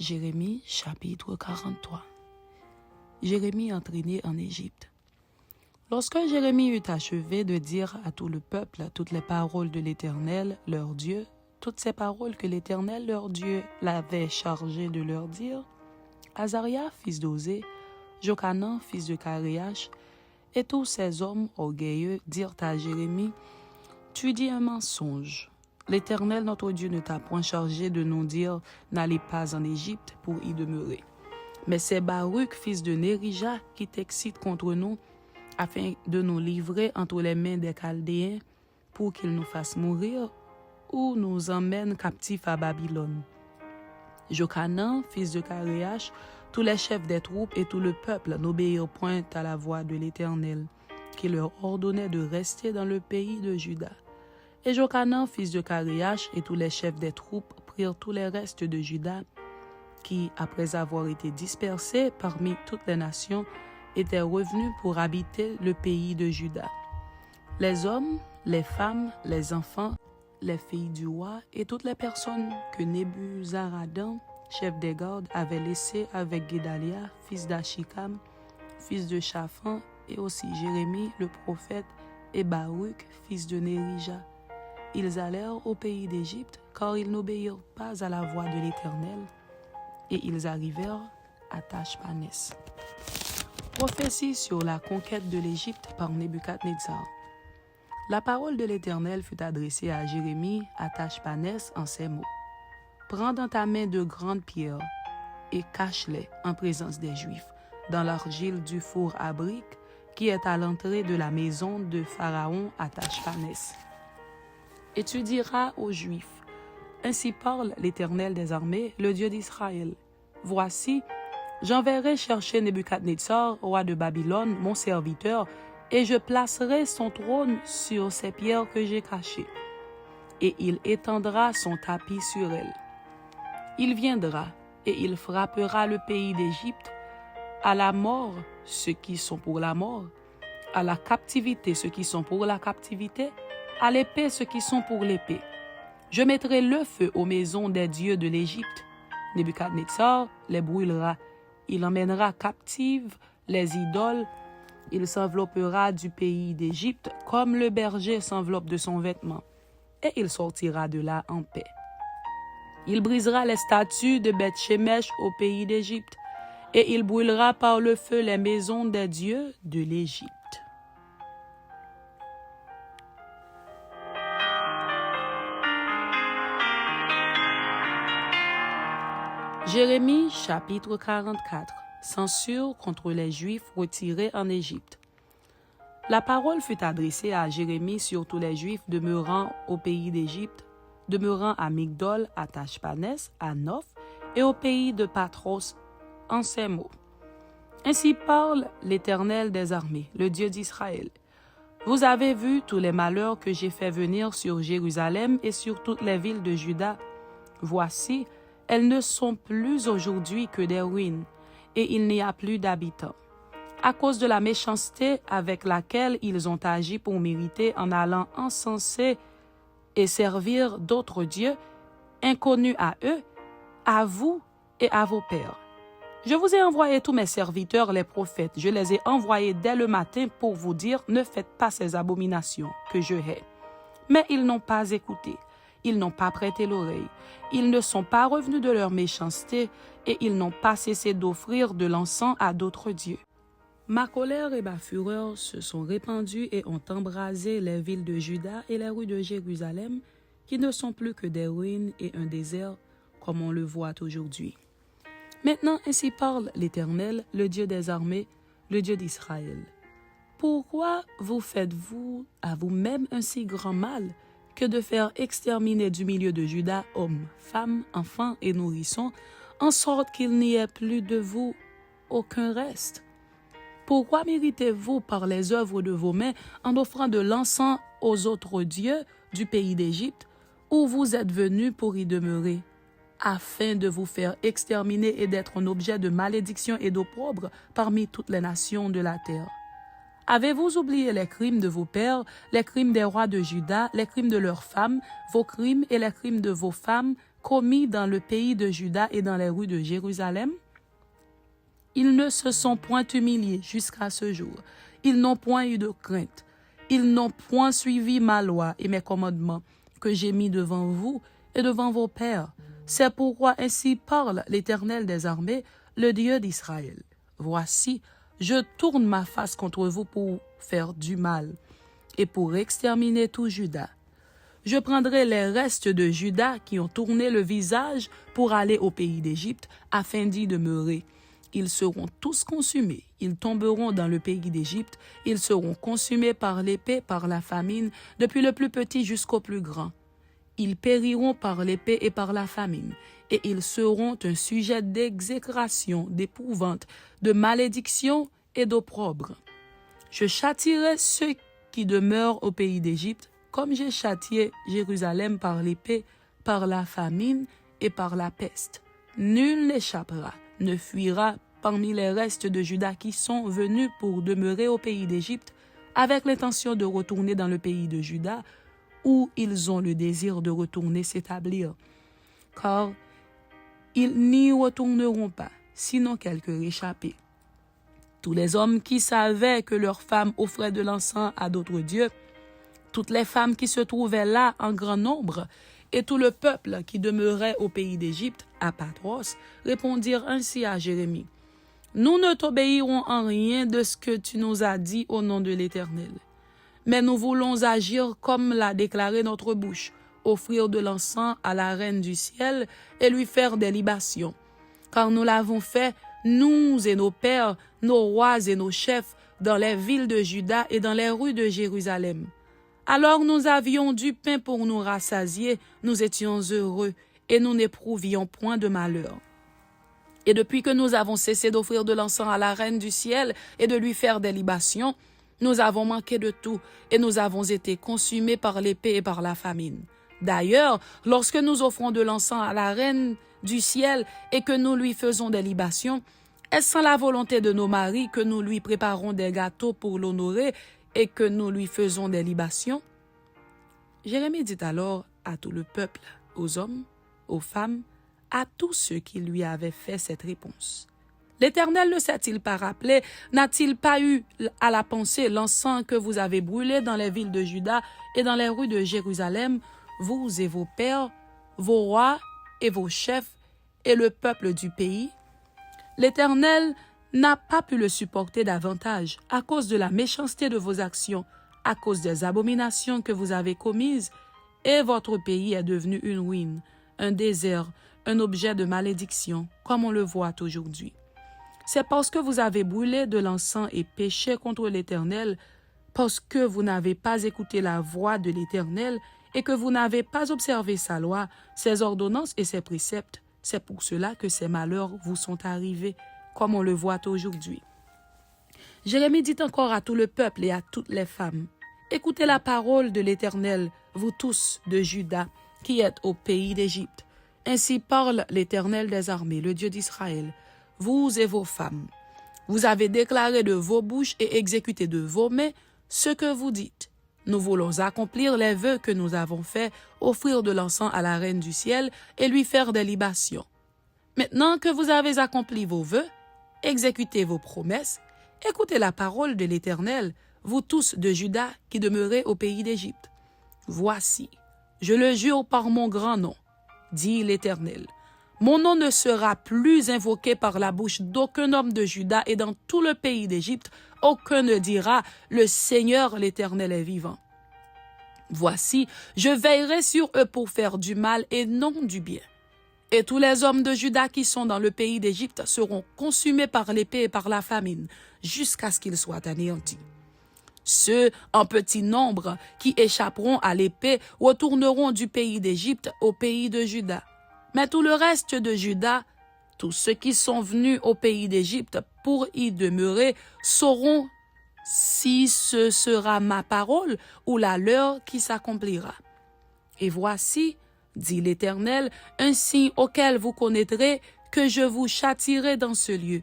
Jérémie chapitre 43. Jérémie entraîné en Égypte. Lorsque Jérémie eut achevé de dire à tout le peuple toutes les paroles de l'Éternel, leur Dieu, toutes ces paroles que l'Éternel, leur Dieu, l'avait chargé de leur dire, Azaria, fils d'Osée, Jochanan, fils de Caréach, et tous ces hommes orgueilleux dirent à Jérémie, « Tu dis un mensonge. L'Éternel, notre Dieu, ne t'a point chargé de nous dire, n'allez pas en Égypte pour y demeurer. Mais c'est Baruch, fils de Nérija, qui t'excite contre nous, afin de nous livrer entre les mains des Chaldéens, pour qu'ils nous fassent mourir ou nous emmènent captifs à Babylone. Jochanan, fils de Caréach, tous les chefs des troupes et tout le peuple n'obéirent point à la voix de l'Éternel, qui leur ordonnait de rester dans le pays de Juda. Et Jochanan, fils de Caréach, et tous les chefs des troupes prirent tous les restes de Juda, qui, après avoir été dispersés parmi toutes les nations, étaient revenus pour habiter le pays de Juda. Les hommes, les femmes, les enfants, les filles du roi et toutes les personnes que Nebuzaradan, chef des gardes, avait laissées avec Guédalia, fils d'Achikam, fils de Shaphan, et aussi Jérémie, le prophète, et Baruch, fils de Nérija. Ils allèrent au pays d'Égypte, car ils n'obéirent pas à la voix de l'Éternel, et ils arrivèrent à Tachpanès. Prophétie sur la conquête de l'Égypte par Nebuchadnezzar. La parole de l'Éternel fut adressée à Jérémie à Tachpanès en ces mots. Prends dans ta main de grandes pierres et cache-les en présence des Juifs, dans l'argile du four à briques qui est à l'entrée de la maison de Pharaon à Tachpanès. Et tu diras aux Juifs, ainsi parle l'Éternel des armées, le Dieu d'Israël. Voici, j'enverrai chercher Nebuchadnezzar, roi de Babylone, mon serviteur, et je placerai son trône sur ces pierres que j'ai cachées. Et il étendra son tapis sur elles. Il viendra, et il frappera le pays d'Égypte, à la mort ceux qui sont pour la mort, à la captivité ceux qui sont pour la captivité, à l'épée ceux qui sont pour l'épée. Je mettrai le feu aux maisons des dieux de l'Égypte. Nebuchadnezzar les brûlera. Il emmènera captives les idoles. Il s'enveloppera du pays d'Égypte comme le berger s'enveloppe de son vêtement. Et il sortira de là en paix. Il brisera les statues de Beth-Shemesh au pays d'Égypte. Et il brûlera par le feu les maisons des dieux de l'Égypte. Jérémie chapitre 44. Censure contre les Juifs retirés en Égypte. La parole fut adressée à Jérémie sur tous les Juifs demeurant au pays d'Égypte, demeurant à Migdol, à Tachpanès, à Noph et au pays de Patros, en ces mots. Ainsi parle l'Éternel des armées, le Dieu d'Israël. Vous avez vu tous les malheurs que j'ai fait venir sur Jérusalem et sur toutes les villes de Juda. Voici, elles ne sont plus aujourd'hui que des ruines, et il n'y a plus d'habitants. À cause de la méchanceté avec laquelle ils ont agi pour mériter en allant encenser et servir d'autres dieux, inconnus à eux, à vous et à vos pères. Je vous ai envoyé tous mes serviteurs, les prophètes. Je les ai envoyés dès le matin pour vous dire, ne faites pas ces abominations que je hais. Mais ils n'ont pas écouté. Ils n'ont pas prêté l'oreille. Ils ne sont pas revenus de leur méchanceté et ils n'ont pas cessé d'offrir de l'encens à d'autres dieux. Ma colère et ma fureur se sont répandues et ont embrasé les villes de Juda et les rues de Jérusalem, qui ne sont plus que des ruines et un désert, comme on le voit aujourd'hui. Maintenant, ainsi parle l'Éternel, le Dieu des armées, le Dieu d'Israël. Pourquoi vous faites-vous à vous-même un si grand mal que de faire exterminer du milieu de Juda hommes, femmes, enfants et nourrissons, en sorte qu'il n'y ait plus de vous aucun reste? Pourquoi méritez-vous par les œuvres de vos mains en offrant de l'encens aux autres dieux du pays d'Égypte, où vous êtes venus pour y demeurer, afin de vous faire exterminer et d'être un objet de malédiction et d'opprobre parmi toutes les nations de la terre? Avez-vous oublié les crimes de vos pères, les crimes des rois de Juda, les crimes de leurs femmes, vos crimes et les crimes de vos femmes commis dans le pays de Juda et dans les rues de Jérusalem? Ils ne se sont point humiliés jusqu'à ce jour. Ils n'ont point eu de crainte. Ils n'ont point suivi ma loi et mes commandements que j'ai mis devant vous et devant vos pères. C'est pourquoi ainsi parle l'Éternel des armées, le Dieu d'Israël. Voici, je tourne ma face contre vous pour faire du mal et pour exterminer tout Juda. Je prendrai les restes de Juda qui ont tourné le visage pour aller au pays d'Égypte afin d'y demeurer. Ils seront tous consumés. Ils tomberont dans le pays d'Égypte. Ils seront consumés par l'épée, par la famine, depuis le plus petit jusqu'au plus grand. Ils périront par l'épée et par la famine, et ils seront un sujet d'exécration, d'épouvante, de malédiction et d'opprobre. Je châtierai ceux qui demeurent au pays d'Égypte, comme j'ai châtié Jérusalem par l'épée, par la famine et par la peste. Nul n'échappera, ne fuira parmi les restes de Juda qui sont venus pour demeurer au pays d'Égypte, avec l'intention de retourner dans le pays de Juda, où ils ont le désir de retourner s'établir. Car ils n'y retourneront pas, sinon quelques réchappés. Tous les hommes qui savaient que leurs femmes offraient de l'encens à d'autres dieux, toutes les femmes qui se trouvaient là en grand nombre, et tout le peuple qui demeurait au pays d'Égypte, à Patros, répondirent ainsi à Jérémie. Nous ne t'obéirons en rien de ce que tu nous as dit au nom de l'Éternel. Mais nous voulons agir comme l'a déclaré notre bouche, offrir de l'encens à la reine du ciel et lui faire des libations. Car nous l'avons fait, nous et nos pères, nos rois et nos chefs, dans les villes de Juda et dans les rues de Jérusalem. Alors nous avions du pain pour nous rassasier, nous étions heureux et nous n'éprouvions point de malheur. Et depuis que nous avons cessé d'offrir de l'encens à la reine du ciel et de lui faire des libations, nous avons manqué de tout et nous avons été consumés par l'épée et par la famine. D'ailleurs, lorsque nous offrons de l'encens à la reine du ciel et que nous lui faisons des libations, est-ce sans la volonté de nos maris que nous lui préparons des gâteaux pour l'honorer et que nous lui faisons des libations? Jérémie dit alors à tout le peuple, aux hommes, aux femmes, à tous ceux qui lui avaient fait cette réponse. L'Éternel ne s'est-il pas rappelé, n'a-t-il pas eu à la pensée l'encens que vous avez brûlé dans les villes de Juda et dans les rues de Jérusalem, vous et vos pères, vos rois et vos chefs et le peuple du pays? L'Éternel n'a pas pu le supporter davantage à cause de la méchanceté de vos actions, à cause des abominations que vous avez commises, et votre pays est devenu une ruine, un désert, un objet de malédiction, comme on le voit aujourd'hui. C'est parce que vous avez brûlé de l'encens et péché contre l'Éternel, parce que vous n'avez pas écouté la voix de l'Éternel et que vous n'avez pas observé sa loi, ses ordonnances et ses préceptes. C'est pour cela que ces malheurs vous sont arrivés, comme on le voit aujourd'hui. Jérémie dit encore à tout le peuple et à toutes les femmes, « Écoutez la parole de l'Éternel, vous tous de Juda, qui êtes au pays d'Égypte. Ainsi parle l'Éternel des armées, le Dieu d'Israël, vous et vos femmes. Vous avez déclaré de vos bouches et exécuté de vos mains ce que vous dites. Nous voulons accomplir les vœux que nous avons faits, offrir de l'encens à la reine du ciel et lui faire des libations. Maintenant que vous avez accompli vos vœux, exécutez vos promesses, écoutez la parole de l'Éternel, vous tous de Juda qui demeurez au pays d'Égypte. Voici, je le jure par mon grand nom, dit l'Éternel. Mon nom ne sera plus invoqué par la bouche d'aucun homme de Juda et dans tout le pays d'Égypte, aucun ne dira, le Seigneur l'Éternel est vivant. Voici, je veillerai sur eux pour faire du mal et non du bien. Et tous les hommes de Juda qui sont dans le pays d'Égypte seront consumés par l'épée et par la famine, jusqu'à ce qu'ils soient anéantis. Ceux en petit nombre qui échapperont à l'épée retourneront du pays d'Égypte au pays de Juda. Mais tout le reste de Juda, tous ceux qui sont venus au pays d'Égypte pour y demeurer, sauront si ce sera ma parole ou la leur qui s'accomplira. Et voici, dit l'Éternel, un signe auquel vous connaîtrez que je vous châtierai dans ce lieu,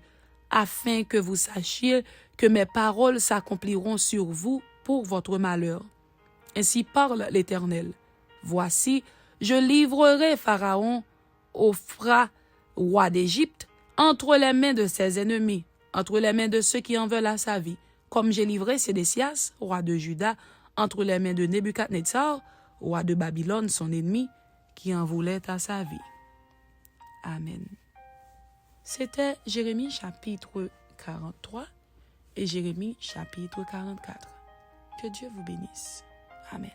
afin que vous sachiez que mes paroles s'accompliront sur vous pour votre malheur. Ainsi parle l'Éternel. Voici, je livrerai Pharaon Ophra, roi d'Égypte, entre les mains de ses ennemis, entre les mains de ceux qui en veulent à sa vie, comme j'ai livré Sédécias, roi de Juda, entre les mains de Nebuchadnezzar, roi de Babylone, son ennemi, qui en voulait à sa vie. Amen. C'était Jérémie chapitre 43 et Jérémie chapitre 44. Que Dieu vous bénisse. Amen.